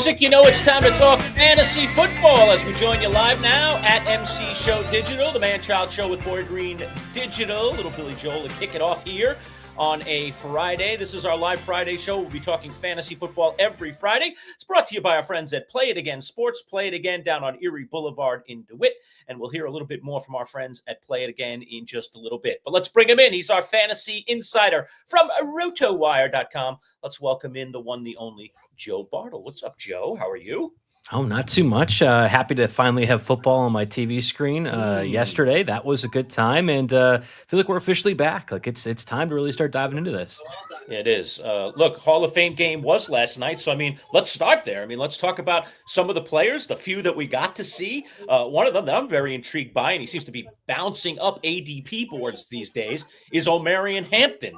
music, you know it's time to talk fantasy football as we join you live now at MC Show Digital, the Manchild Show with Boy Green Digital. Little Billy Joel to kick it off here on a Friday. This is our live Friday show. We'll be talking fantasy football every Friday. It's brought to you by our friends at Play It Again Sports. Play It Again down on Erie Boulevard in DeWitt. And we'll hear a little bit more from our friends at Play It Again in just a little bit. But let's bring him in. He's our fantasy insider from RotoWire.com. Let's welcome in the one, the only, Joe Bartel. What's up, Joe? How are you? Oh, not too much. Happy to finally have football on my TV screen yesterday. That was a good time, and feel like we're officially back. Like it's time to really start diving into this. It is. Look, Hall of Fame game was last night, so let's start there. Let's talk about some of the players, the few that we got to see. One of them that I'm very intrigued by, and he seems to be bouncing up ADP boards these days, is Omarion Hampton.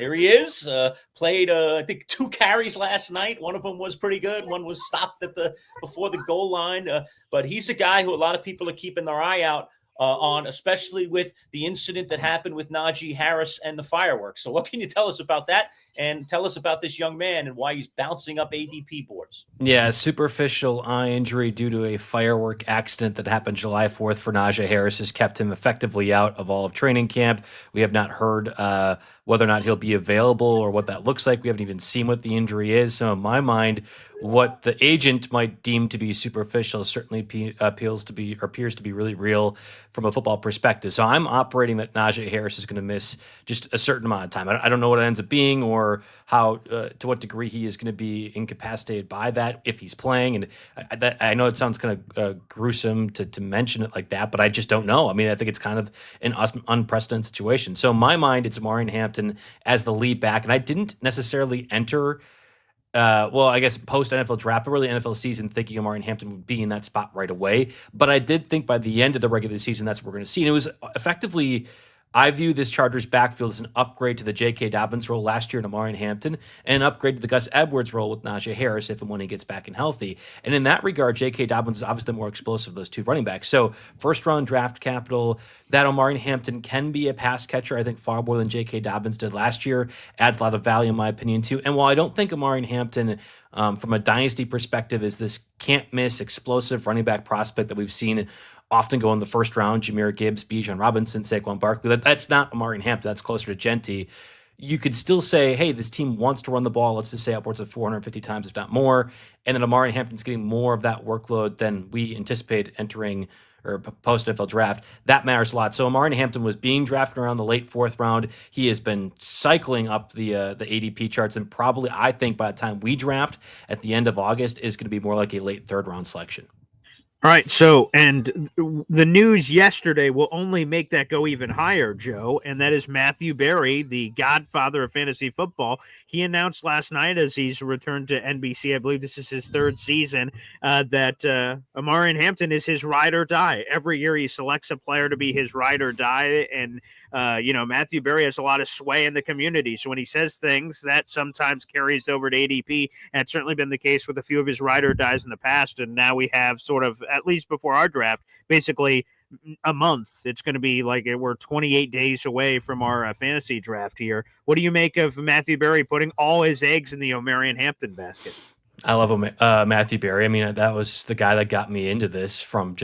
Here he is. Played, I think, 2 carries last night. One of them was pretty good. One was stopped before the goal line. But he's a guy who a lot of people are keeping their eye out on, especially with the incident that happened with Najee Harris and the fireworks. So what can you tell us about that? And tell us about this young man and why he's bouncing up ADP boards. Yeah, superficial eye injury due to a firework accident that happened July 4th for Najee Harris has kept him effectively out of all of training camp. We have not heard whether or not he'll be available or what that looks like. We haven't even seen what the injury is. So in my mind, what the agent might deem to be superficial certainly appears to be really real from a football perspective. So I'm operating that Najee Harris is going to miss just a certain amount of time. I don't know what it ends up being or how to what degree he is going to be incapacitated by that if he's playing. And I know it sounds kind of gruesome to mention it like that, but I just don't know. I think it's kind of an unprecedented situation. So in my mind, it's Omarion Hampton as the lead back, and I didn't necessarily enter I guess post NFL draft, but really NFL season, thinking Omarion Hampton would be in that spot right away. But I did think by the end of the regular season, that's what we're going to see. And it was effectively, I view this Chargers backfield as an upgrade to the J.K. Dobbins role last year in Omarion Hampton and an upgrade to the Gus Edwards role with Najee Harris if and when he gets back and healthy. And in that regard, J.K. Dobbins is obviously more explosive of those two running backs. So first-round draft capital, that Omarion Hampton can be a pass catcher, I think far more than J.K. Dobbins did last year. Adds a lot of value in my opinion too. And while I don't think Omarion Hampton from a dynasty perspective is this can't-miss explosive running back prospect that we've seen often go in the first round, Jahmyr Gibbs, Bijan Robinson, Saquon Barkley. That's not Omarion Hampton. That's closer to Genty. You could still say, hey, this team wants to run the ball, let's just say upwards of 450 times, if not more. And then Omarion Hampton's getting more of that workload than we anticipate entering or post-NFL draft. That matters a lot. So Omarion Hampton was being drafted around the late 4th round. He has been cycling up the ADP charts, and probably, I think, by the time we draft at the end of August, is going to be more like a late 3rd round selection. All right, so, and the news yesterday will only make that go even higher, Joe, and that is Matthew Berry, the godfather of fantasy football. He announced last night as he's returned to NBC, I believe this is his 3rd season, that Omarion Hampton is his ride or die. Every year he selects a player to be his ride or die, and, Matthew Berry has a lot of sway in the community, so when he says things, that sometimes carries over to ADP, and it's certainly been the case with a few of his ride or dies in the past, and now we have sort of, at least before our draft, basically a month. It's going to be like we're 28 days away from our fantasy draft here. What do you make of Matthew Berry putting all his eggs in the Omarion Hampton basket? I love Matthew Berry. That was the guy that got me into this from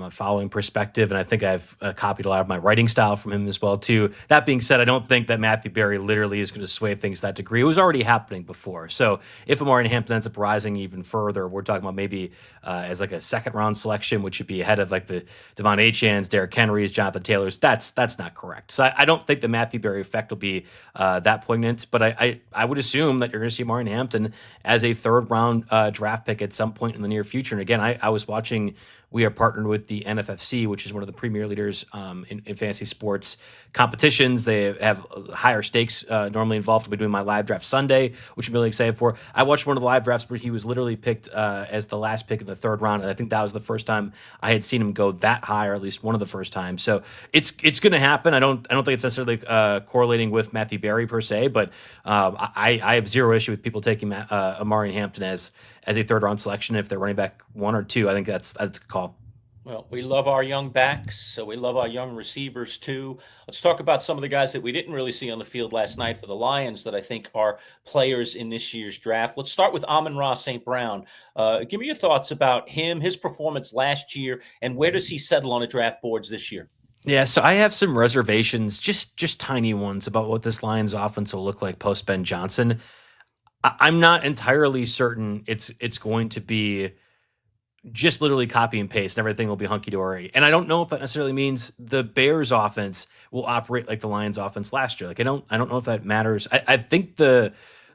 a following perspective, and I think I've copied a lot of my writing style from him as well too. That being said, I don't think that Matthew Berry literally is going to sway things to that degree. It was already happening before. So if Omarion Hampton ends up rising even further, we're talking about maybe as like a 2nd round selection, which would be ahead of like the Devon Achans, Derrick Henrys, Jonathan Taylors. That's not correct. So I don't think the Matthew Berry effect will be that poignant, but I would assume that you're going to see Omarion Hampton as a 3rd round draft pick at some point in the near future. And again, I was watching, we are partnered with the NFFC, which is one of the premier leaders in fantasy sports competitions. They have higher stakes normally involved. I'll be doing my live draft Sunday, which I'm really excited for. I watched one of the live drafts where he was literally picked as the last pick in the 3rd round, and I think that was the first time I had seen him go that high, or at least one of the first times. So it's going to happen. I don't think it's necessarily correlating with Matthew Berry per se, but I have zero issue with people taking Omarion Hampton as a 3rd round selection if they're running back 1 or 2. I think that's a call. Well, we love our young backs, so we love our young receivers too. Let's talk about some of the guys that we didn't really see on the field last night for the Lions that I think are players in this year's draft. Let's start with Amon-Ra St. Brown. Give me your thoughts about him, his performance last year, and where does he settle on the draft boards this year? Yeah, so I have some reservations, just tiny ones, about what this Lions offense will look like post Ben Johnson. I'm not entirely certain it's going to be just literally copy and paste and everything will be hunky dory. And I don't know if that necessarily means the Bears offense will operate like the Lions offense last year. Like I don't know if that matters. I think the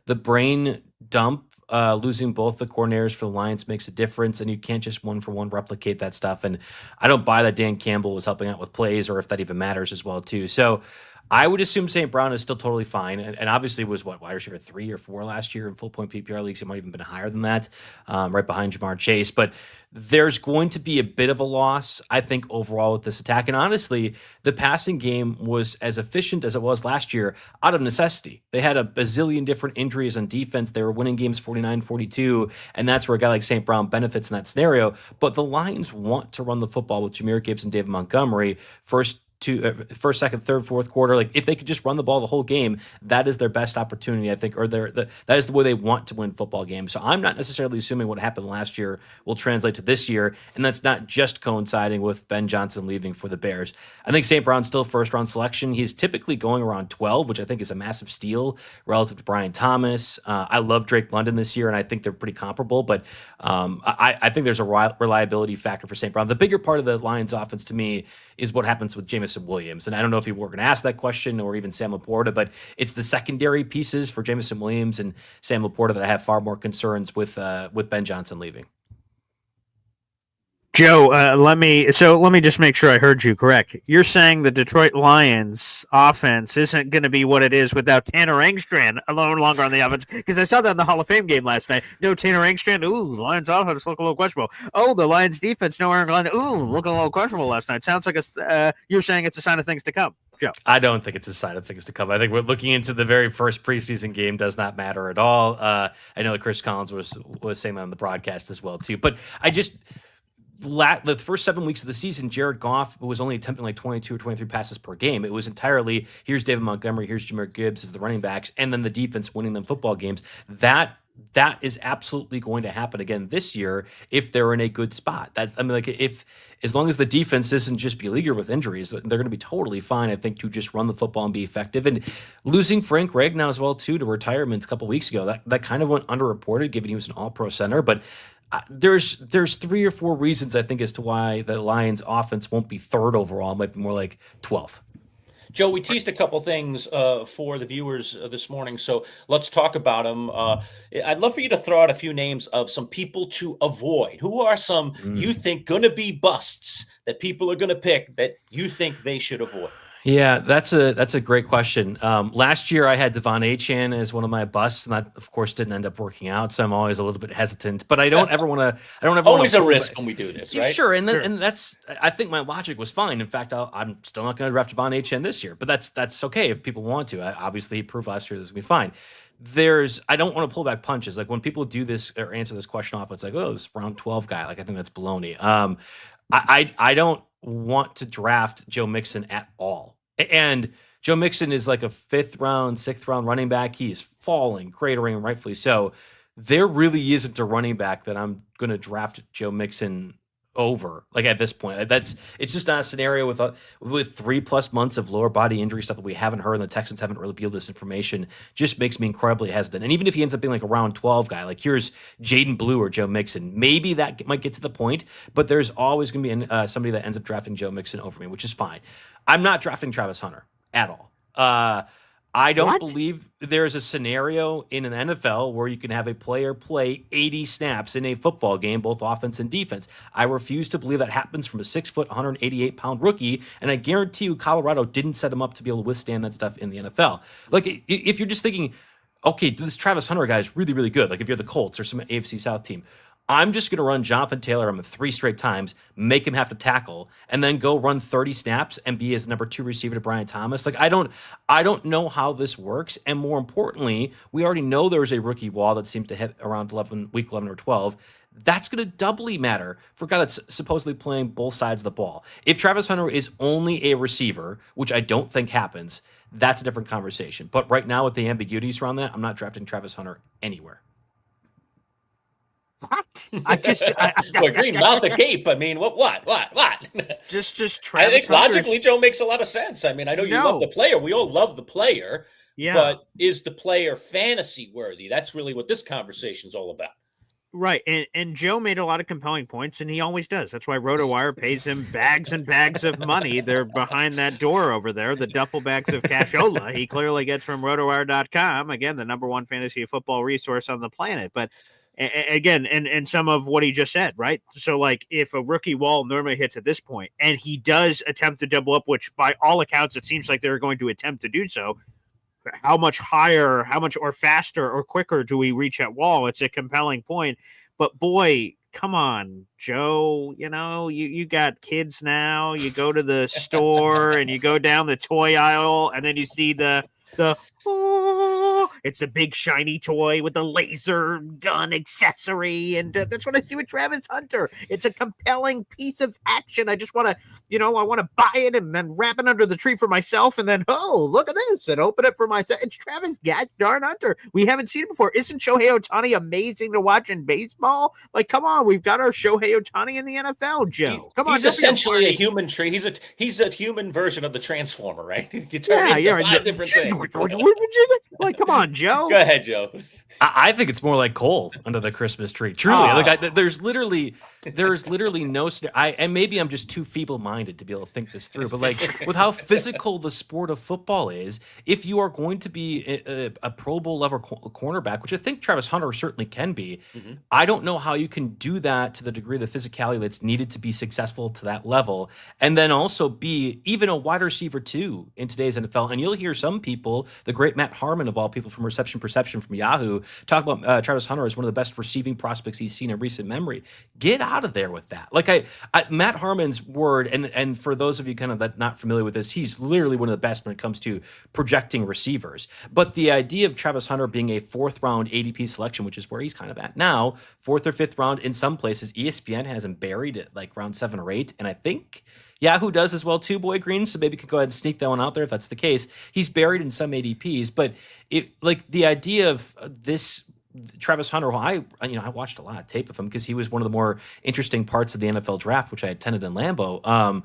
brain dump, losing both the coordinators for the Lions makes a difference, and you can't just one for one replicate that stuff. And I don't buy that Dan Campbell was helping out with plays, or if that even matters as well too. So I would assume St. Brown is still totally fine, and obviously was what, wide receiver 3 or 4 last year in full point PPR leagues. It might have even been higher than that, right behind Jamar Chase. But there's going to be a bit of a loss, I think, overall with this attack. And honestly, the passing game was as efficient as it was last year out of necessity. They had a bazillion different injuries on defense. They were winning games 49-42, and that's where a guy like St. Brown benefits in that scenario. But the Lions want to run the football with Jahmyr Gibbs and David Montgomery first, second, third, fourth quarter. Like if they could just run the ball the whole game, that is their best opportunity, I think, or that is the way they want to win football games. So I'm not necessarily assuming what happened last year will translate to this year, and that's not just coinciding with Ben Johnson leaving for the Bears. I think St. Brown's still first round selection. He's typically going around 12, which I think is a massive steal relative to Brian Thomas. I love Drake London this year, and I think they're pretty comparable, but I think there's a reliability factor for St. Brown. The bigger part of the Lions offense to me is what happens with Jamison Williams. And I don't know if you were going to ask that question or even Sam Laporta, but it's the secondary pieces for Jamison Williams and Sam Laporta that I have far more concerns with Ben Johnson leaving. Joe, let me just make sure I heard you correct. You're saying the Detroit Lions offense isn't going to be what it is without Tanner Engstrand no longer on the offense, because I saw that in the Hall of Fame game last night. No Tanner Engstrand. Ooh, the Lions offense look a little questionable. Oh, the Lions defense, no Aaron Glenn. Ooh, looking a little questionable last night. Sounds like you're saying it's a sign of things to come. Joe. I don't think it's a sign of things to come. I think we're looking into the very first preseason game does not matter at all. I know that Chris Collins was saying that on the broadcast as well too, but the first 7 weeks of the season, Jared Goff was only attempting like 22 or 23 passes per game. It was entirely, here's David Montgomery, here's Jahmyr Gibbs as the running backs, and then the defense winning them football games. That is absolutely going to happen again this year if they're in a good spot. As long as the defense isn't just beleaguered with injuries, they're going to be totally fine, I think, to just run the football and be effective. And losing Frank Ragnow as well too to retirement a couple weeks ago, that kind of went underreported, given he was an All-Pro center, but. There's 3 or 4 reasons, I think, as to why the Lions offense won't be third overall. It might be more like 12th. Joe, we teased a couple things for the viewers this morning, so let's talk about them. I'd love for you to throw out a few names of some people to avoid. Who are some you think going to be busts that people are going to pick that you think they should avoid? Yeah, that's a great question. Last year I had Devon Achane as one of my busts, and that of course didn't end up working out. So I'm always a little bit hesitant. But I don't ever want to. Always a risk when we do this, right? Sure, and that's. I think my logic was fine. In fact, I'm still not going to draft Devon Achane this year, but that's okay if people want to. Obviously, he proved last year this will be fine. I don't want to pull back punches. Like when people do this or answer this question off, it's like, oh, this round 12 guy. Like I think that's baloney. I don't want to draft Joe Mixon at all. And Joe Mixon is like a 5th round, 6th round running back. He is falling, cratering, rightfully so. There really isn't a running back that I'm going to draft Joe Mixon over. Like at this point, it's just not a scenario with 3+ months of lower body injury stuff that we haven't heard, and the Texans haven't revealed this information. Just makes me incredibly hesitant. And even if he ends up being like a round 12 guy, like here's Jaden Blue or Joe Mixon, maybe that might get to the point. But there's always going to be somebody that ends up drafting Joe Mixon over me, which is fine. I'm not drafting Travis Hunter at all. I don't believe there's a scenario in an NFL where you can have a player play 80 snaps in a football game, both offense and defense. I refuse to believe that happens from a 6', 188-pound rookie, and I guarantee you Colorado didn't set him up to be able to withstand that stuff in the NFL. Like, if you're just thinking, okay, this Travis Hunter guy is really, really good, like if you're the Colts or some AFC South team, I'm just going to run Jonathan Taylor 3 straight times, make him have to tackle, and then go run 30 snaps and be his number 2 receiver to Brian Thomas. Like I don't know how this works. And more importantly, we already know there's a rookie wall that seems to hit around week 11 or 12. That's going to doubly matter for a guy that's supposedly playing both sides of the ball. If Travis Hunter is only a receiver, which I don't think happens, that's a different conversation. But right now, with the ambiguities around that, I'm not drafting Travis Hunter anywhere. What? Boy Green, mouth agape. I mean, what? Just I think Travis logically, Joe, makes a lot of sense. I mean, I know you love the player. We all love the player. Yeah. But is the player fantasy worthy? That's really what this conversation's all about. Right. And Joe made a lot of compelling points, and he always does. That's why RotoWire pays him bags and bags of money. They're behind that door over there, the duffel bags of cashola he clearly gets from RotoWire.com. Again, the number one fantasy football resource on the planet. But again, and some of what he just said, right? So, like, if a rookie wall normally hits at this point, and he does attempt to double up, which by all accounts, it seems like they're going to attempt to do so, how much higher, how much or faster or quicker do we reach that wall? It's a compelling point. But boy, come on, Joe, you got kids now. You go to the store and you go down the toy aisle, and then you see it's a big shiny toy with a laser gun accessory, and that's what I see with Travis Hunter. It's a compelling piece of action. I just want to, I want to buy it and then wrap it under the tree for myself, and then look at this, and open it for myself. It's Travis gosh darn Hunter. We haven't seen it before. Isn't Shohei Ohtani amazing to watch in baseball? Like, come on, we've got our Shohei Ohtani in the NFL, Joe. Come on, he's essentially a human tree. He's a human version of the Transformer, right? You turn into five different things. Like, come on, Joe. Go ahead, Joe. I think it's more like Cole under the Christmas tree. Truly, there's literally no. And maybe I'm just too feeble-minded to be able to think this through. But like, with how physical the sport of football is, if you are going to be a Pro Bowl level cornerback, which I think Travis Hunter certainly can be, I don't know how you can do that to the degree of the physicality that's needed to be successful to that level, and then also be even a wide receiver too in today's NFL. And you'll hear some people, the great Matt Harmon of all people from Reception Perception from Yahoo, talk about Travis Hunter as one of the best receiving prospects he's seen in recent memory. Get out of there with that. Like Matt Harmon's word, and for those of you kind of that not familiar with this, he's literally one of the best when it comes to projecting receivers. But the idea of Travis Hunter being a 4th round ADP selection, which is where he's kind of at now, 4th or 5th round in some places, ESPN has him buried at like round 7 or 8, and I think Yahoo does as well too, Boy Green. So maybe you can go ahead and sneak that one out there if that's the case. He's buried in some ADPs, but the idea of this Travis Hunter, who I watched a lot of tape of him because he was one of the more interesting parts of the NFL draft, which I attended in Lambeau.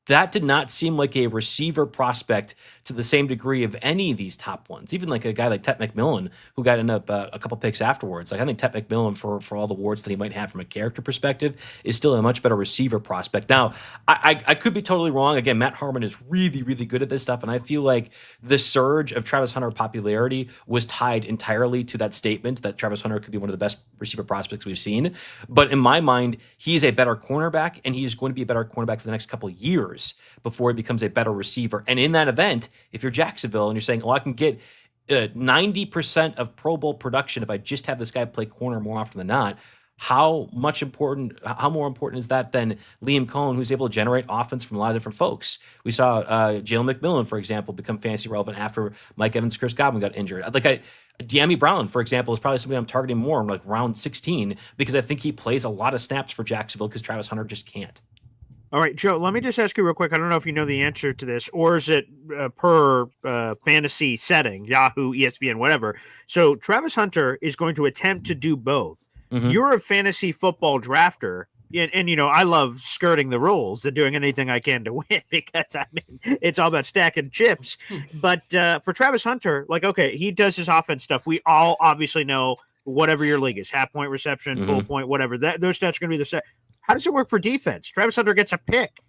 That did not seem like a receiver prospect to the same degree of any of these top ones. Even like a guy like Tet McMillan, who got end up a couple picks afterwards. Like I think Tet McMillan, for all the warts that he might have from a character perspective, is still a much better receiver prospect. Now, I could be totally wrong. Again, Matt Harmon is really, really good at this stuff, and I feel like the surge of Travis Hunter popularity was tied entirely to that statement that Travis Hunter could be one of the best receiver prospects we've seen. But in my mind, he is a better cornerback, and he is going to be a better cornerback for the next couple of years before he becomes a better receiver. And in that event, if you're Jacksonville and you're saying, I can get 90% of Pro Bowl production if I just have this guy play corner more often than not, how more important is that than Liam Cohen, who's able to generate offense from a lot of different folks? We saw Jalen McMillan, for example, become fantasy relevant after Mike Evans, Chris Godwin got injured. De'Ami Brown, for example, is probably somebody I'm targeting more in like round 16 because I think he plays a lot of snaps for Jacksonville because Travis Hunter just can't. All right, Joe, let me just ask you real quick. I don't know if you know the answer to this, or is it per fantasy setting, Yahoo, ESPN, whatever. So Travis Hunter is going to attempt to do both. Mm-hmm. You're a fantasy football drafter, and I love skirting the rules and doing anything I can to win because, it's all about stacking chips. But for Travis Hunter, he does his offense stuff. We all obviously know whatever your league is, half-point reception, full point, whatever. Those stats are going to be the same. How does it work for defense? Travis Hunter gets a pick.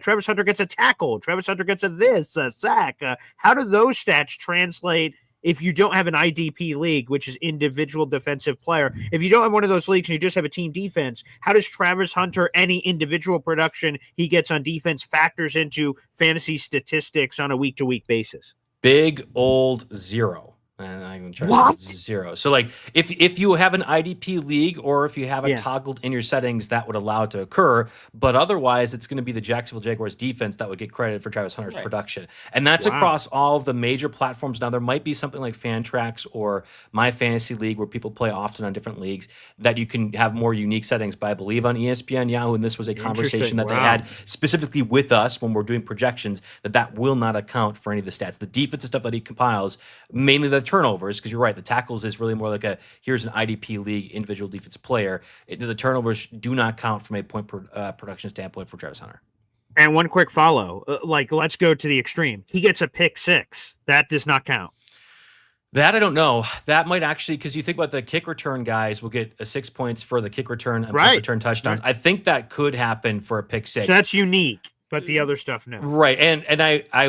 Travis Hunter gets a tackle. Travis Hunter gets a sack. How do those stats translate if you don't have an IDP league, which is individual defensive player? If you don't have one of those leagues and you just have a team defense, how does Travis Hunter, any individual production he gets on defense, factors into fantasy statistics on a week-to-week basis? Big old 0. And I'm trying What? to 0. So like if you have an IDP league or if you have it Yeah. toggled in your settings, that would allow it to occur. But otherwise, it's going to be the Jacksonville Jaguars defense that would get credit for Travis Hunter's production. And that's Wow. across all of the major platforms. Now, there might be something like Fantrax or My Fantasy League where people play often on different leagues that you can have more unique settings. But I believe on ESPN, Yahoo, and this was a conversation that they had specifically with us when we're doing projections, that will not account for any of the stats. The defensive stuff that he compiles, mainly the turnovers, because you're right, the tackles is really more like here's an IDP league individual defensive player. The turnovers do not count from a point production standpoint for Travis Hunter. And one quick follow, let's go to the extreme. He gets a pick 6. That does not count. That I don't know. That might actually, because you think about the kick return guys will get 6 points for the kick return and punt return touchdowns. Right. I think that could happen for a pick 6. So that's unique. But the other stuff, no. Right. And I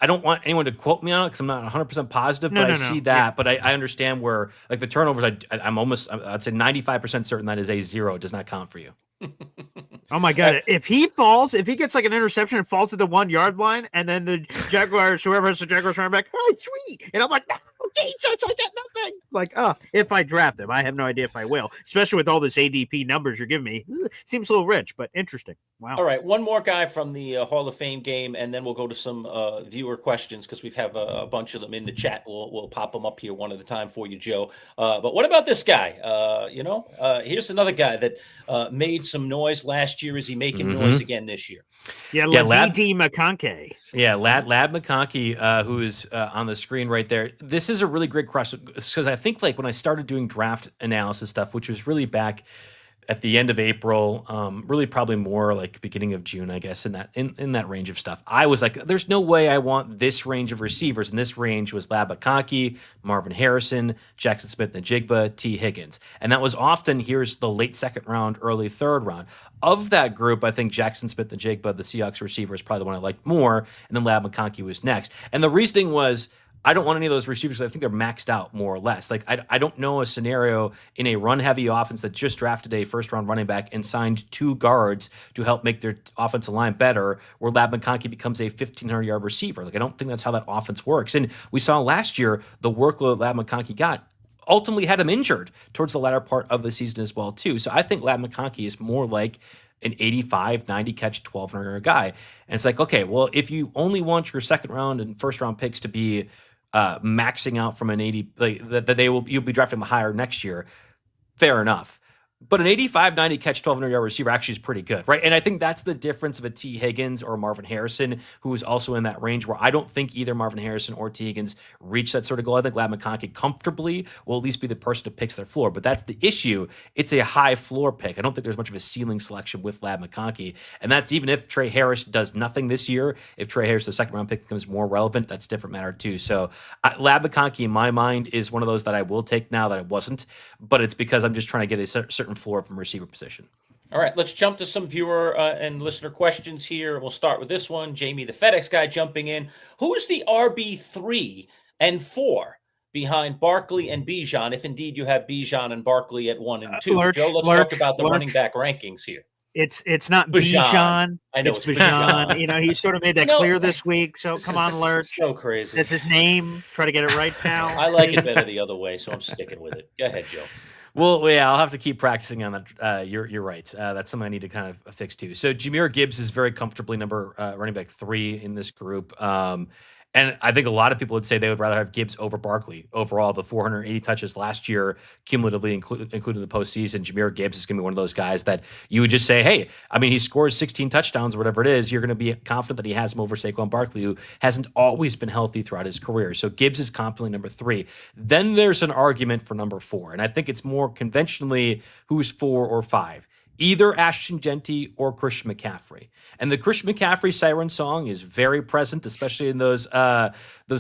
don't want anyone to quote me on it because I'm not 100% positive, but I see that. Yeah. But I understand where, like, the turnovers, I'd say 95% certain that is a 0. It does not count for you. Oh my God. If he gets like an interception and falls at the 1 yard line, and then the Jaguars, whoever has the Jaguars running back, oh, sweet. And I'm like, Jesus, I got nothing. Like, if I draft him, I have no idea if I will, especially with all this ADP numbers you're giving me. Seems a little rich, but interesting. Wow. All right. One more guy from the Hall of Fame game, and then we'll go to some viewer questions because we have a bunch of them in the chat. We'll pop them up here one at a time for you, Joe. But what about this guy? Here's another guy that made some noise last year. Is he making noise again this year? Yeah, Ladidi McConkey. Yeah, Lad McConkey, who is on the screen right there. This is a really great question because I think like when I started doing draft analysis stuff, which was really back at the end of April, really probably more like beginning of June, I guess, in that range of stuff. I was like, there's no way I want this range of receivers. And this range was Lad McConkey, Marvin Harrison, Jackson Smith-Njigba, T. Higgins. And that was often, here's the late second round, early third round. Of that group, I think Jackson Smith-Njigba, the Seahawks receiver, is probably the one I liked more. And then Lad McConkey was next. And the reasoning was, I don't want any of those receivers. I think they're maxed out more or less. Like I don't know a scenario in a run-heavy offense that just drafted a first-round running back and signed 2 guards to help make their offensive line better, where Lad McConkey becomes a 1,500-yard receiver. Like I don't think that's how that offense works. And we saw last year the workload Lad McConkey got ultimately had him injured towards the latter part of the season as well too. So I think Lad McConkey is more like an 85, 90 catch, 1,200 guy. And it's like, okay, well, if you only want your second round and first round picks to be maxing out from an 80, like, that you'll be drafting them higher next year, fair enough. But an 85, 90 catch, 1,200-yard receiver actually is pretty good, right? And I think that's the difference of a T. Higgins or Marvin Harrison, who is also in that range where I don't think either Marvin Harrison or T. Higgins reach that sort of goal. I think Lad McConkey comfortably will at least be the person who picks their floor. But that's the issue. It's a high floor pick. I don't think there's much of a ceiling selection with Lad McConkey. And that's even if Trey Harris does nothing this year. If Trey Harris, the second-round pick, becomes more relevant, that's a different matter too. So Lad McConkey, in my mind, is one of those that I will take now that I wasn't. But it's because I'm just trying to get a certain floor from receiver position. All right, let's jump to some viewer and listener questions here. We'll start with this one. Jamie, the FedEx guy, jumping in. Who is the RB3 and 4 behind Barkley and Bijan, if indeed you have Bijan and Barkley at 1 and 2? Joe, let's talk about the running back rankings here. It's not Bijan. I know it's Bijan. He sort of made that clear this week. So come on, Lerch. So crazy. That's his name. Try to get it right, pal. I like it better the other way, so I'm sticking with it. Go ahead, Joe. Well, yeah, I'll have to keep practicing on that. You're right. That's something I need to kind of fix too. So Jahmyr Gibbs is very comfortably running back 3 in this group. And I think a lot of people would say they would rather have Gibbs over Barkley. Overall, the 480 touches last year, cumulatively including the postseason, Jahmyr Gibbs is going to be one of those guys that you would just say, hey, I mean, he scores 16 touchdowns or whatever it is. You're going to be confident that he has him over Saquon Barkley, who hasn't always been healthy throughout his career. So Gibbs is confidently number 3. Then there's an argument for number 4. And I think it's more conventionally who's 4 or 5. Either Ashton Genty or Christian McCaffrey. And the Christian McCaffrey siren song is very present, especially in those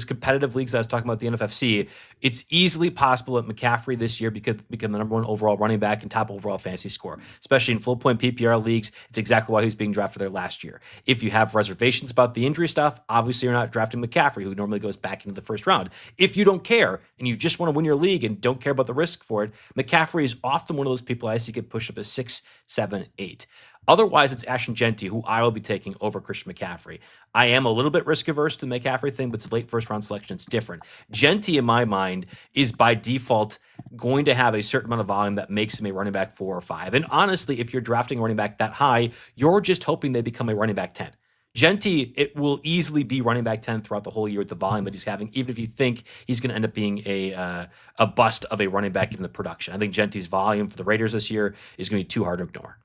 competitive leagues I was talking about, the NFFC. It's easily possible that McCaffrey this year could become the number 1 overall running back and top overall fantasy score, especially in full-point PPR leagues. It's exactly why he was being drafted there last year. If you have reservations about the injury stuff, obviously you're not drafting McCaffrey, who normally goes back into the first round. If you don't care and you just want to win your league and don't care about the risk for it, McCaffrey is often one of those people I see get pushed up as 6, 7, 8. Otherwise, it's Ashton Genty, who I will be taking over Christian McCaffrey. I am a little bit risk averse to the McCaffrey thing, but it's late first round selection. It's different. Genty, in my mind, is by default going to have a certain amount of volume that makes him a running back 4 or 5. And honestly, if you're drafting a running back that high, you're just hoping they become a running back 10. Genty, it will easily be running back 10 throughout the whole year with the volume that he's having, even if you think he's going to end up being a bust of a running back given the production. I think Genty's volume for the Raiders this year is going to be too hard to ignore.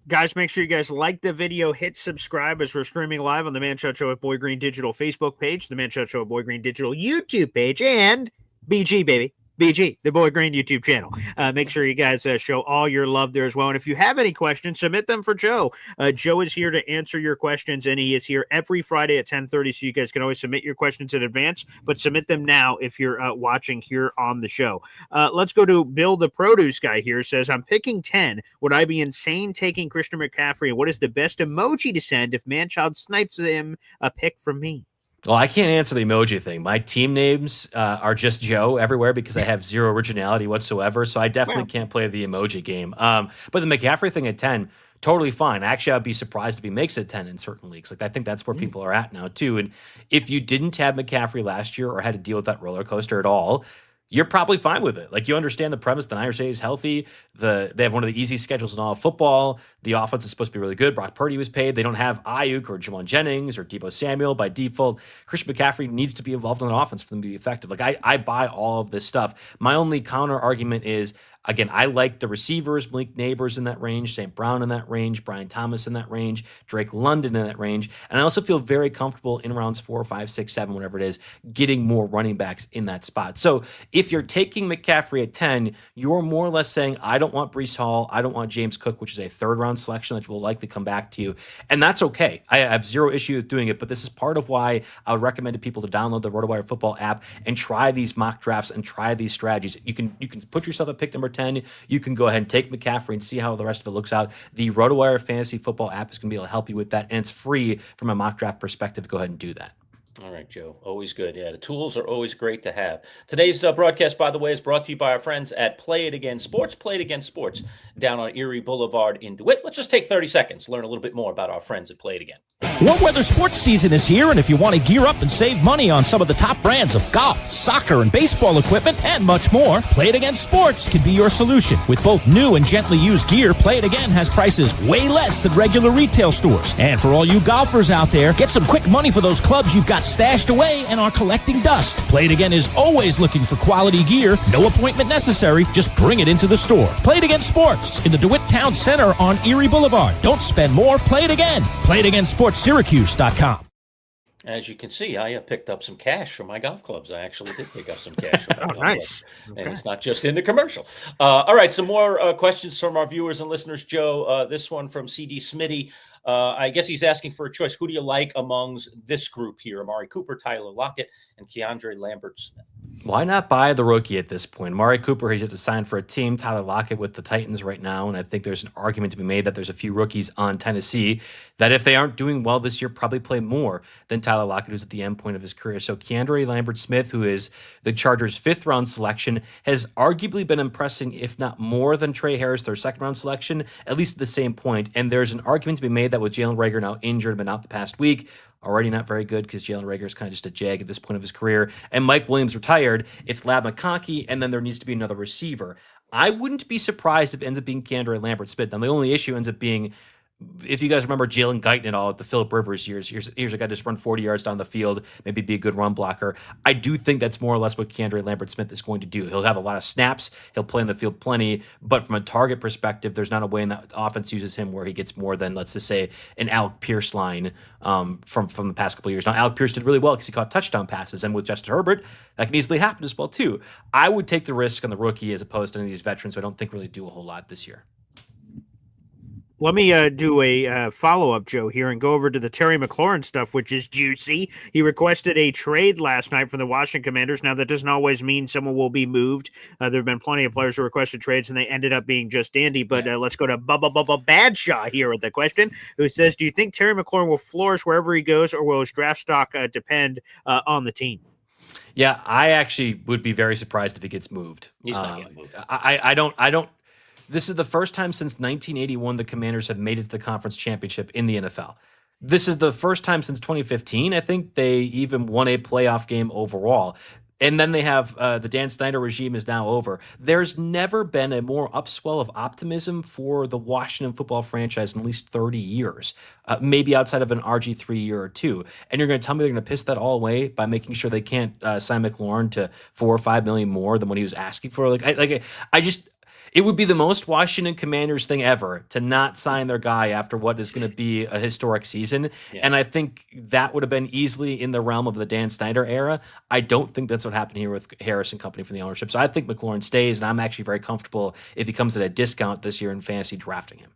Guys, make sure you guys like the video, hit subscribe as we're streaming live on the Manchild Show at Boy Green Digital Facebook page, the Manchild Show at Boy Green Digital YouTube page, and BG, baby. BG, the Boy Green YouTube channel. Make sure you guys show all your love there as well. And if you have any questions, submit them for Joe. Joe is here to answer your questions, and he is here every Friday at 10:30, so you guys can always submit your questions in advance, but submit them now if you're watching here on the show. Let's go to Bill, the produce guy here, says, I'm picking 10. Would I be insane taking Christian McCaffrey? And what is the best emoji to send if Manchild snipes him a pick from me? Well, I can't answer the emoji thing. My team names are just Joe everywhere because I have zero originality whatsoever. So I definitely can't play the emoji game. But the McCaffrey thing at 10, totally fine. Actually, I'd be surprised if he makes it 10 in certain leagues. Like I think that's where people are at now too. And if you didn't have McCaffrey last year or had to deal with that roller coaster at all, you're probably fine with it. Like you understand the premise. The Niners say he's healthy. They have one of the easiest schedules in all of football. The offense is supposed to be really good. Brock Purdy was paid. They don't have Ayuk or Jamal Jennings or Deebo Samuel by default. Christian McCaffrey needs to be involved in the offense for them to be effective. Like I buy all of this stuff. My only counter argument is, again, I like the receivers, Malik Neighbors in that range, St. Brown in that range, Brian Thomas in that range, Drake London in that range. And I also feel very comfortable in rounds 4, 5, 6, 7, whatever it is, getting more running backs in that spot. So if you're taking McCaffrey at 10, you're more or less saying, I don't want Breece Hall, I don't want James Cook, which is a third round selection that will likely come back to you. And that's okay. I have zero issue with doing it, but this is part of why I would recommend to people to download the RotoWire football app and try these mock drafts and try these strategies. You can put yourself at pick number 10. You can go ahead and take McCaffrey and see how the rest of it looks out. The RotoWire Fantasy Football app is going to be able to help you with that, and it's free from a mock draft perspective. Go ahead and do that. All right, Joe. Always good. Yeah, the tools are always great to have. Today's broadcast, by the way, is brought to you by our friends at Play It Again Sports. Play It Again Sports down on Erie Boulevard in DeWitt. Let's just take 30 seconds, learn a little bit more about our friends at Play It Again. Warm weather sports season is here, and if you want to gear up and save money on some of the top brands of golf, soccer, and baseball equipment, and much more, Play It Again Sports can be your solution. With both new and gently used gear, Play It Again has prices way less than regular retail stores. And for all you golfers out there, get some quick money for those clubs you've got stashed away and are collecting dust. Play It Again is always looking for quality gear. No appointment necessary. Just bring it into the store. Play It Again Sports in the DeWitt Town Center on Erie Boulevard. Don't spend more. Play it again. Play It Again Sports. Syracuse.com. As you can see, I picked up some cash from my golf clubs. I actually did pick up some cash from my golf nice. clubs. Okay. And it's not just in the commercial. All right, some more questions from our viewers and listeners, Joe. This one from CD Smitty. I guess he's asking for a choice. Who do you like amongst this group here? Amari Cooper, Tyler Lockett, and Keandre Lambert-Smith. Why not buy the rookie at this point? Amari Cooper, he's just signed for a team. Tyler Lockett with the Titans right now. And I think there's an argument to be made that there's a few rookies on Tennessee that if they aren't doing well this year, probably play more than Tyler Lockett, who's at the end point of his career. So Keandre Lambert-Smith, who is the Chargers' 5th round selection, has arguably been impressing, if not more than Trey Harris, their 2nd round selection, at least at the same point. And there's an argument to be made that with Jalen Reagor now injured, but out the past week, already not very good because Jalen Reagor is kind of just a jag at this point of his career. And Mike Williams retired. It's Lab McConkey, and then there needs to be another receiver. I wouldn't be surprised if it ends up being Keandre Lambert-Smith. Now, the only issue ends up being, if you guys remember Jalen Guyton and all at the Phillip Rivers years, here's a guy just run 40 yards down the field, maybe be a good run blocker. I do think that's more or less what Keandre Lambert-Smith is going to do. He'll have a lot of snaps. He'll play in the field plenty. But from a target perspective, there's not a way in that offense uses him where he gets more than, let's just say, an Alec Pierce line from the past couple of years. Now, Alec Pierce did really well because he caught touchdown passes. And with Justin Herbert, that can easily happen as well, too. I would take the risk on the rookie as opposed to any of these veterans who I don't think really do a whole lot this year. Let me do a follow-up, Joe, here and go over to the Terry McLaurin stuff, which is juicy. He requested a trade last night from the Washington Commanders. Now, that doesn't always mean someone will be moved. There have been plenty of players who requested trades, and they ended up being just dandy. But let's go to Bubba Badshaw here with the question, who says, do you think Terry McLaurin will flourish wherever he goes, or will his draft stock depend on the team? Yeah, I actually would be very surprised if he gets moved. He's not getting moved. I don't This is the first time since 1981 the Commanders have made it to the conference championship in the NFL. This is the first time since 2015, I think, they even won a playoff game overall. And then they have the Dan Snyder regime is now over. There's never been a more upswell of optimism for the Washington football franchise in at least 30 years, maybe outside of an RG3 year or two. And you're going to tell me they're going to piss that all away by making sure they can't sign McLaurin to $4 or $5 million more than what he was asking for? I just. It would be the most Washington Commanders thing ever to not sign their guy after what is going to be a historic season. Yeah. And I think that would have been easily in the realm of the Dan Snyder era. I don't think that's what happened here with Harris and company from the ownership. So I think McLaurin stays, and I'm actually very comfortable if he comes at a discount this year in fantasy drafting him.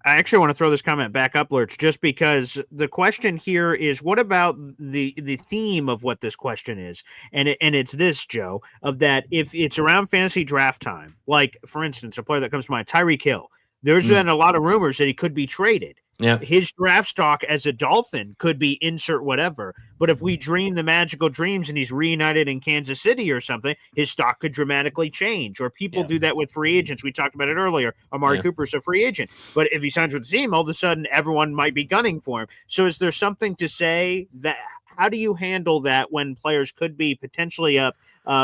I actually want to throw this comment back up, Lerch, just because the question here is, what about the theme of what this question is? And it's this, Joe, of that if it's around fantasy draft time, like, for instance, a player that comes to mind, Tyreek Hill, there's been a lot of rumors that he could be traded. Yeah, his draft stock as a Dolphin could be insert whatever. But if we dream the magical dreams and he's reunited in Kansas City or something, his stock could dramatically change. Or people do that with free agents. We talked about it earlier. Amari Cooper's a free agent. But if he signs with the team, all of a sudden everyone might be gunning for him. So is there something to say that? How do you handle that when players could be potentially up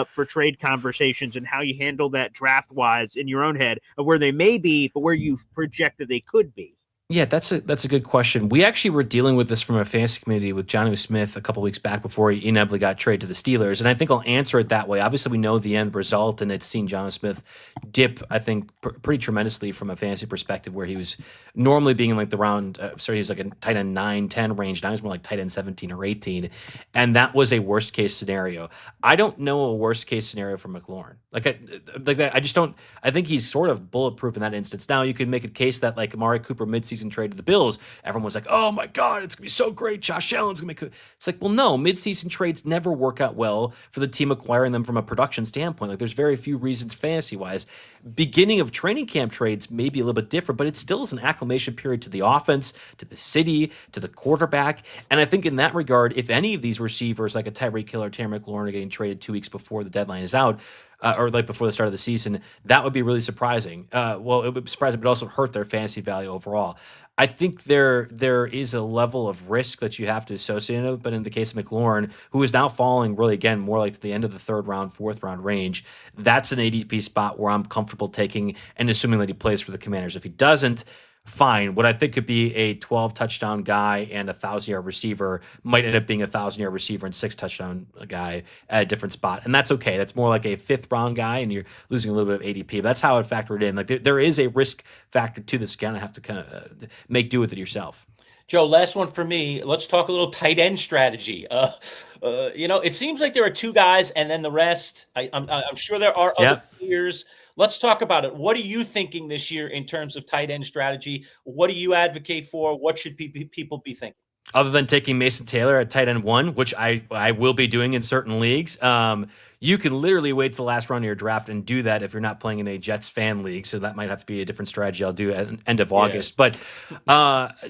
for trade conversations, and how you handle that draft-wise in your own head of where they may be, but where you project that they could be? Yeah, that's a good question. We actually were dealing with this from a fantasy community with Jonnu Smith a couple weeks back before he inevitably got traded to the Steelers, and I think I'll answer it that way. Obviously, we know the end result, and it's seen Jonnu Smith dip, I think, pretty tremendously from a fantasy perspective, where he was normally being in like the round, he was like a tight end 9, 10 range. Now he's more like tight end 17 or 18, and that was a worst case scenario. I don't know a worst case scenario for McLaurin. I just don't. I think he's sort of bulletproof in that instance. Now you could make a case that like Amari Cooper midseason trade to the Bills, everyone was like, "Oh my God, it's gonna be so great! Josh Allen's gonna make." It's like, well, no, midseason trades never work out well for the team acquiring them from a production standpoint. Like, there's very few reasons fantasy wise. Beginning of training camp trades may be a little bit different, but it still is an acclimation period to the offense, to the city, to the quarterback. And I think in that regard, if any of these receivers like a Tyreek Hill or Terry McLaurin are getting traded 2 weeks before the deadline is out, or like before the start of the season, that would be really surprising. Well, it would be surprising, but also hurt their fantasy value overall. I think there is a level of risk that you have to associate it, but in the case of McLaurin, who is now falling really, again, more like to the end of the 3rd round, 4th round range, that's an ADP spot where I'm comfortable taking and assuming that he plays for the Commanders. If he doesn't, fine. What I think could be a 12 touchdown guy and a 1,000-yard receiver might end up being a 1,000-yard receiver and 6 touchdown guy at a different spot. And that's okay. That's more like a 5th round guy, and you're losing a little bit of ADP. But that's how it factored in. Like, there is a risk factor to this. You kind of have to kind of make do with it yourself. Joe, last one for me. Let's talk a little tight end strategy. It seems like there are 2 guys, and then the rest. I'm sure there are other players. Let's talk about it. What are you thinking this year in terms of tight end strategy? What do you advocate for? What should people be thinking? Other than taking Mason Taylor at tight end 1, which I will be doing in certain leagues, you can literally wait till the last round of your draft and do that if you're not playing in a Jets fan league. So that might have to be a different strategy I'll do at the end of August. But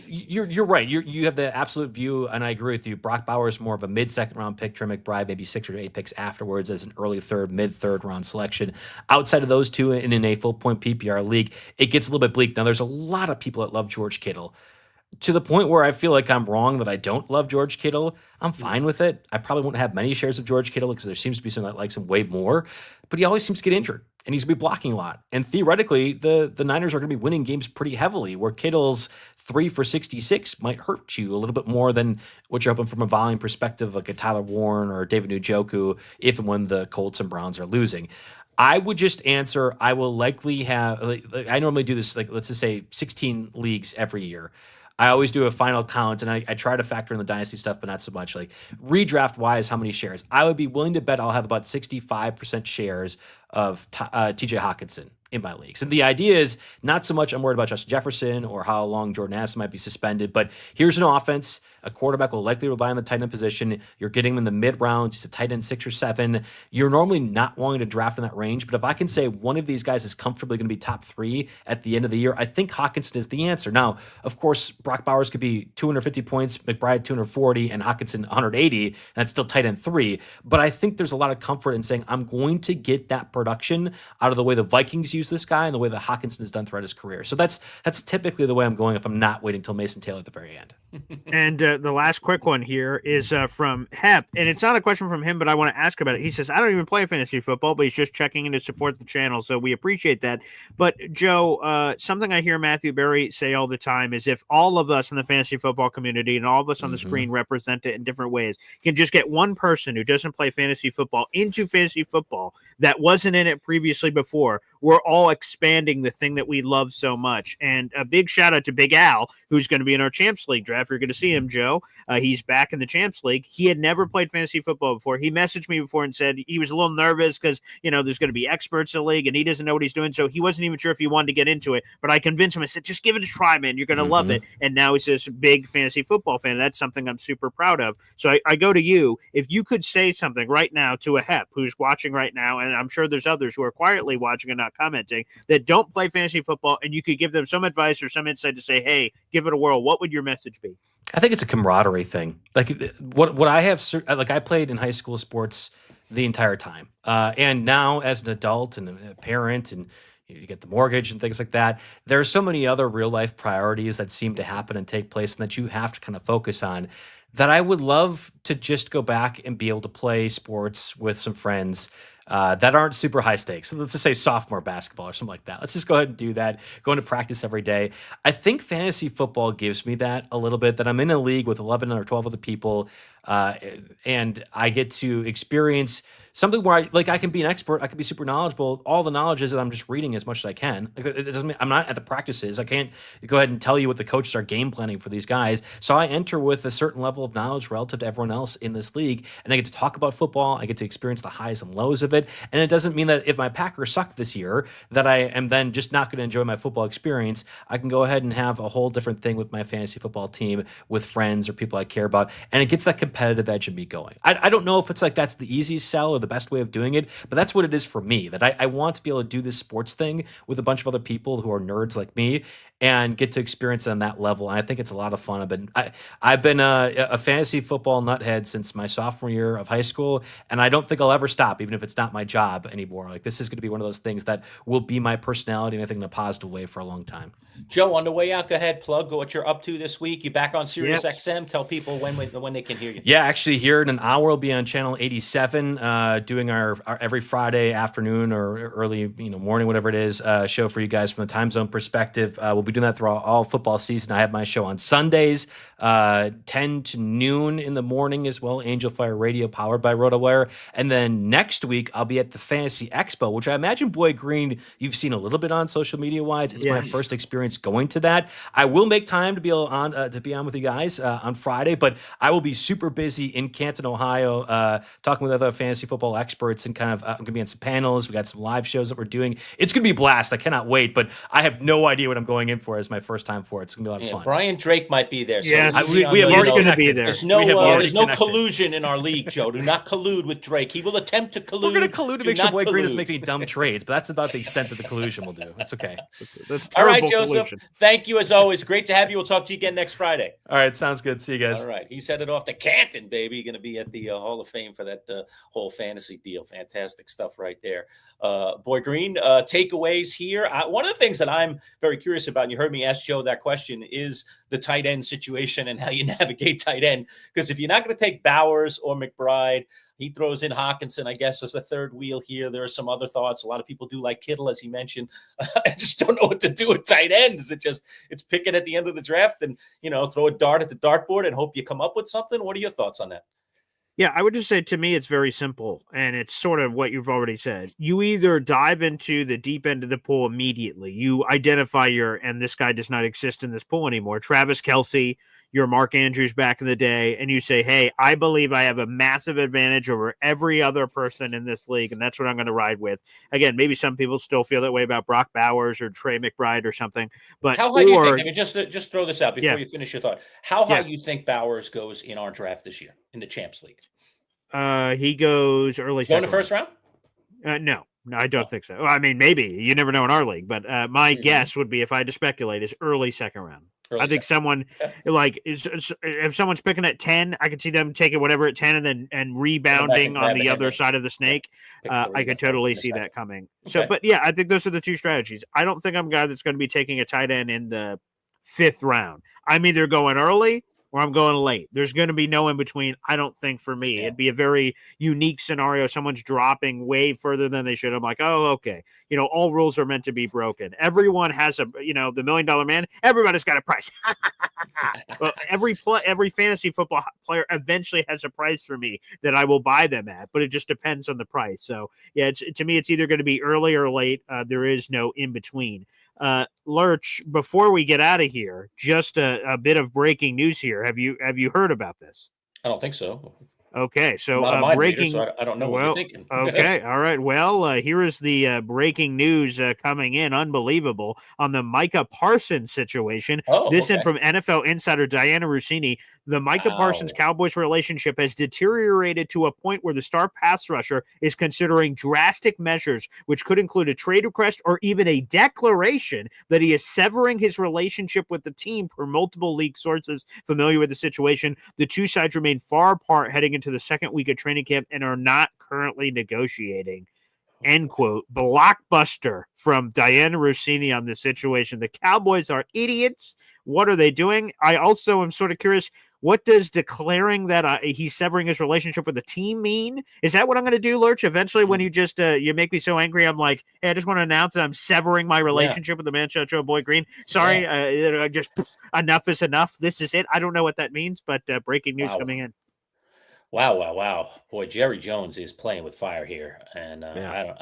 you're right. You have the absolute view, and I agree with you. Brock Bowers is more of a mid-second round pick. Trey McBride maybe 6 or 8 picks afterwards as an early 3rd, mid-3rd round selection. Outside of those 2 in a full-point PPR league, it gets a little bit bleak. Now, there's a lot of people that love George Kittle. To the point where I feel like I'm wrong that I don't love George Kittle. I'm fine with it. I probably won't have many shares of George Kittle because there seems to be someone that likes him way more, but he always seems to get injured and he's going to be blocking a lot. And theoretically, the Niners are going to be winning games pretty heavily, where Kittle's 3 for 66 might hurt you a little bit more than what you're hoping from a volume perspective, like a Tyler Warren or David Njoku, if and when the Colts and Browns are losing. I would just answer, I will likely have, I normally do this, let's just say 16 leagues every year. I always do a final count, and I try to factor in the dynasty stuff, but not so much. Like, redraft-wise, how many shares? I would be willing to bet I'll have about 65% shares of TJ Hawkinson in my leagues. And the idea is not so much I'm worried about Justin Jefferson or how long Jordan Addison might be suspended, but here's an offense A quarterback will likely rely on the tight end position. You're getting him in the mid rounds. He's a tight end 6 or 7. You're normally not wanting to draft in that range, but if I can say one of these guys is comfortably going to be top 3 at the end of the year, I think Hockenson is the answer. Now, of course, Brock Bowers could be 250 points, McBride 240, and Hockenson 180, and that's still tight end 3. But I think there's a lot of comfort in saying I'm going to get that production out of the way the Vikings use this guy and the way that Hockenson has done throughout his career. So that's typically the way I'm going if I'm not waiting till Mason Taylor at the very end. And the last quick one here is from Hep, and it's not a question from him, but I want to ask about it. He says, I don't even play fantasy football, but he's just checking in to support the channel, so we appreciate that. But, Joe, something I hear Matthew Berry say all the time is if all of us in the fantasy football community and all of us on the screen represent it in different ways, can just get one person who doesn't play fantasy football into fantasy football that wasn't in it previously before, we're all expanding the thing that we love so much. And a big shout out to Big Al, who's going to be in our Champs League draft. You're going to see him, Joe. He's back in the Champs League. He had never played fantasy football before. He messaged me before and said he was a little nervous because, there's going to be experts in the league and he doesn't know what he's doing. So he wasn't even sure if he wanted to get into it. But I convinced him. I said, just give it a try, man. You're going to love it. And now he's this big fantasy football fan. That's something I'm super proud of. So I go to you. If you could say something right now to a Hep who's watching right now, and I'm sure there's others who are quietly watching and not commenting that don't play fantasy football, and you could give them some advice or some insight to say, hey, give it a whirl, what would your message be? I think it's a camaraderie thing. Like what I have, like I played in high school sports the entire time. And now as an adult and a parent and you get the mortgage and things like that, there are so many other real life priorities that seem to happen and take place and that you have to kind of focus on, that I would love to just go back and be able to play sports with some friends that aren't super high stakes. So let's just say sophomore basketball or something like that. Let's just go ahead and do that. Going to practice every day. I think fantasy football gives me that a little bit, that I'm in a league with 11 or 12 other people, and I get to experience something where I can be an expert. I can be super knowledgeable. All the knowledge is that I'm just reading as much as I can. Like, it doesn't mean I'm not at the practices. I can't go ahead and tell you what the coaches are game planning for these guys. So I enter with a certain level of knowledge relative to everyone else in this league, and I get to talk about football. I get to experience the highs and lows of it. And it doesn't mean that if my Packers suck this year, that I am then just not going to enjoy my football experience. I can go ahead and have a whole different thing with my fantasy football team, with friends or people I care about, and it gets that competitive edge of me going. I don't know if it's like that's the easiest sell or the best way of doing it, but that's what it is for me, that I want to be able to do this sports thing with a bunch of other people who are nerds like me and get to experience it on that level. And I think it's a lot of fun. I've been a fantasy football nuthead since my sophomore year of high school, and I don't think I'll ever stop, even if it's not my job anymore. Like, this is going to be one of those things that will be my personality, and I think in a positive way, for a long time. Joe, on the way out, go ahead, plug what you're up to this week. You back on Sirius Yes. XM? Tell people when they can hear you. Yeah, actually, here in an hour, we'll be on channel 87, doing our every Friday afternoon or early morning, whatever it is, show for you guys from the time zone perspective. We'll be doing that throughout all football season. I have my show on Sundays, 10 to noon in the morning as well, Angel Fire Radio, powered by RotoWire. And then next week, I'll be at the Fantasy Expo, which I imagine, Boy Green, you've seen a little bit on social media-wise. It's my first experience going to that. I will make time to be on with you guys on Friday, but I will be super busy in Canton, Ohio, talking with other fantasy football experts, and kind of I'm going to be on some panels. We got some live shows that we're doing. It's going to be a blast. I cannot wait, but I have no idea what I'm going in for as my first time for it. It's going to be a lot of fun. Brian Drake might be there. So we have already going to be there. There's no collusion in our league, Joe. Do not collude with Drake. He will attempt to collude. We're going to collude to make sure Boy Green doesn't make any dumb trades, but that's about the extent of the collusion we'll do. That's okay. That's all right, Joseph. Collusion. Thank you as always. Great to have you. We'll talk to you again next Friday. All right, sounds good. See you guys. All right, he's headed off to Canton, baby. Going to be at the Hall of Fame for that whole fantasy deal. Fantastic stuff right there. Boy Green, takeaways here. One of the things that I'm very curious about, and you heard me ask Joe that question, is the tight end situation and how you navigate tight end. Because if you're not going to take Bowers or McBride, he throws in Hockenson, I guess, as a third wheel here. There are some other thoughts. A lot of people do like Kittle, as he mentioned. I just don't know what to do with tight ends. It's picking at the end of the draft and, throw a dart at the dartboard and hope you come up with something. What are your thoughts on that? Yeah, I would just say, to me, it's very simple, and it's sort of what you've already said. You either dive into the deep end of the pool immediately. You identify and this guy does not exist in this pool anymore. Travis Kelce, you're Mark Andrews back in the day, and you say, hey, I believe I have a massive advantage over every other person in this league, and that's what I'm going to ride with. Again, maybe some people still feel that way about Brock Bowers or Trey McBride or something. But how high do you think? I mean, just throw this out before you finish your thought. How high you think Bowers goes in our draft this year in the Champs League? He goes early. Go in the first round? No, I don't think so. Well, I mean, maybe. You never know in our league. But my guess would be, if I had to speculate, is early second round. I think someone if someone's picking at 10, I could see them taking whatever at 10 and rebounding on the other side of the snake. I could totally see that coming. So, but yeah, I think those are the two strategies. I don't think I'm a guy that's going to be taking a tight end in the 5th round. I'm either going early or I'm going late. There's going to be no in between, I don't think, for me. It'd be a very unique scenario. Someone's dropping way further than they should. I'm like, oh, okay. All rules are meant to be broken. Everyone has the $1 million man, everybody's got a price. Well, every fantasy football player eventually has a price for me that I will buy them at, but it just depends on the price. So, yeah, to me, it's either going to be early or late. There is no in between. Lerch, before we get out of here, just a bit of breaking news here. Have you heard about this? I don't think so. Okay, so breaking. So I don't know what you're thinking. Okay, all right. Well, here is the breaking news coming in. Unbelievable on the Micah Parsons situation. This in from NFL insider Diana Rossini. The Micah Parsons Cowboys relationship has deteriorated to a point where the star pass rusher is considering drastic measures, which could include a trade request or even a declaration that he is severing his relationship with the team, per multiple league sources familiar with the situation. The two sides remain far apart heading into the second week of training camp and are not currently negotiating. End quote. Blockbuster from Diana Rossini on the situation. The Cowboys are idiots. What are they doing? I also am sort of curious, what does declaring that he's severing his relationship with the team mean? Is that what I'm going to do, Lerch? Eventually, when you just you make me so angry, I'm like, hey, I just want to announce that I'm severing my relationship with the Manchild Lerch Boy Green. Sorry, just enough is enough. This is it. I don't know what that means, but breaking news coming in. Wow. Boy, Jerry Jones is playing with fire here. And I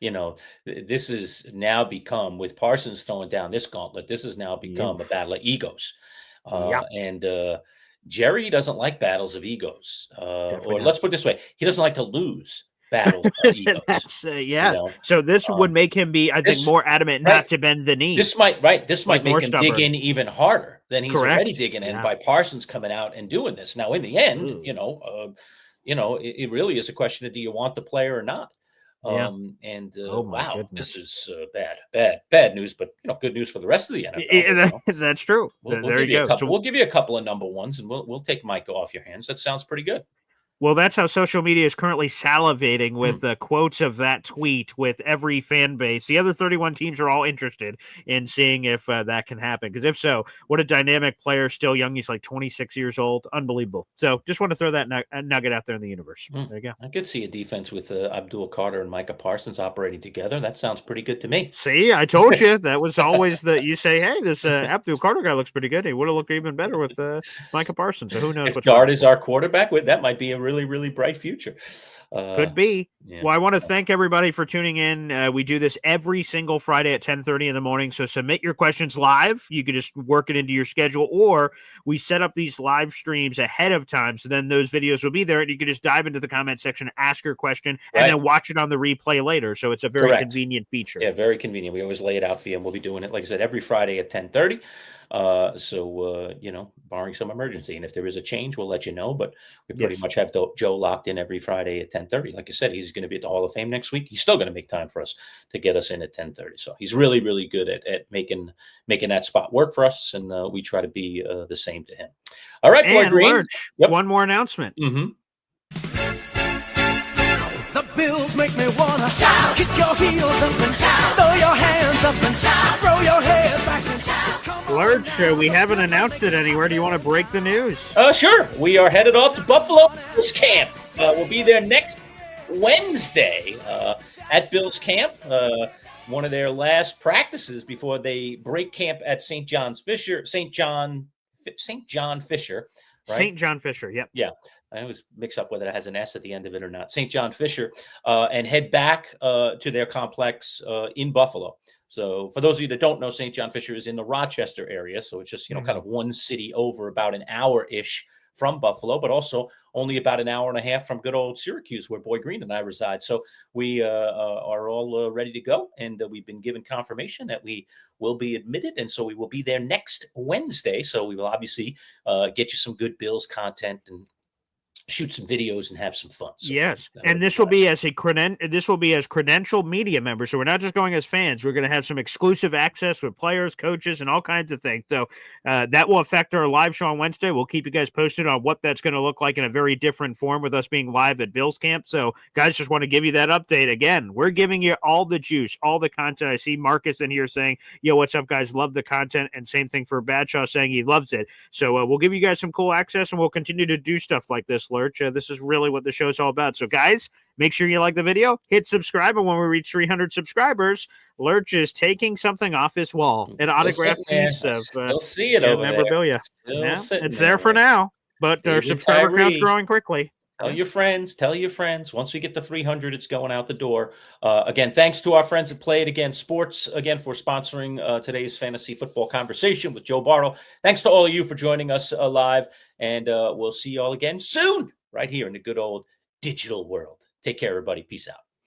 don't, this has now become, with Parsons throwing down this gauntlet, this has now become a battle of egos. And Jerry doesn't like battles of egos. Or let's put it this way, he doesn't like to lose battles of egos. So this would make him be, I think, more adamant not to bend the knee. This might make him dig in even harder than he's already digging in by Parsons coming out and doing this. Now, in the end, it really is a question of, do you want the player or not? This is bad news, but good news for the rest of the NFL. That's true. There you go. We'll give you a couple of number ones, and we'll take Micah off your hands. That sounds pretty good. Well, that's how social media is currently salivating with quotes of that tweet with every fan base. The other 31 teams are all interested in seeing if that can happen. Because if so, what a dynamic player, still young. He's like 26 years old. Unbelievable. So just want to throw that nugget out there in the universe. There you go. I could see a defense with Abdul Carter and Micah Parsons operating together. That sounds pretty good to me. See, I told you. That was always you say, hey, this Abdul Carter guy looks pretty good. He would have looked even better with Micah Parsons. So who knows? If Dart is our quarterback, that might be a really, really bright future. Could be. Well, I want to thank everybody for tuning in. We do this every single Friday at 10:30 in the morning. So submit your questions live. You could just work it into your schedule, or we set up these live streams ahead of time. So then those videos will be there, and you can just dive into the comment section, ask your question, and then watch it on the replay later. So it's a very convenient feature. Yeah, very convenient. We always lay it out for you, and we'll be doing it, like I said, every Friday at 10:30. Barring some emergency, and if there is a change, we'll let you know. But we pretty much have Joe locked in every Friday at 10:30. Like I said, he's going to be at the Hall of Fame next week. He's still going to make time for us to get us in at 10:30. So he's really, really good at making that spot work for us, and we try to be the same to him. All right, Boy Green. Lerch, one more announcement. The Bills make me wanna shout, kick your heels up and shout, throw your hands up and shout, throw your head back and shout. Lerch, we haven't announced it anywhere. Do you want to break the news? Sure. We are headed off to Buffalo Bills camp. We'll be there next Wednesday at Bills camp. One of their last practices before they break camp at St. John Fisher. Right? St. John Fisher, yep. Yeah. I always mix up whether it has an S at the end of it or not. St. John Fisher, and head back to their complex in Buffalo. So for those of you that don't know, St. John Fisher is in the Rochester area. So it's just, kind of one city over, about an hour-ish from Buffalo, but also only about an hour and a half from good old Syracuse, where Boy Green and I reside. So we are all ready to go, and we've been given confirmation that we will be admitted, and so we will be there next Wednesday. So we will obviously get you some good Bills content and shoot some videos and have some fun. So yes, and this will be as credentialed media members. So we're not just going as fans. We're going to have some exclusive access with players, coaches, and all kinds of things. So that will affect our live show on Wednesday. We'll keep you guys posted on what that's going to look like in a very different form, with us being live at Bills camp. So guys, just want to give you that update again. We're giving you all the juice, all the content. I see Marcus in here saying, "Yo, what's up, guys? Love the content," and same thing for Badshaw saying he loves it. So we'll give you guys some cool access, and we'll continue to do stuff like this, Lerch. This is really what the show's all about. So guys, make sure you like the video, hit subscribe, and when we reach 300 subscribers, Lerch is taking something off his wall, an autographed piece of see it over memorabilia. There. It's there for now, but our subscriber count's growing quickly. Tell your friends. Once we get to 300, it's going out the door. Again, thanks to our friends at Play It Again Sports, again, for sponsoring today's fantasy football conversation with Joe Bartel. Thanks to all of you for joining us live, and we'll see you all again soon, right here in the good old digital world. Take care, everybody. Peace out.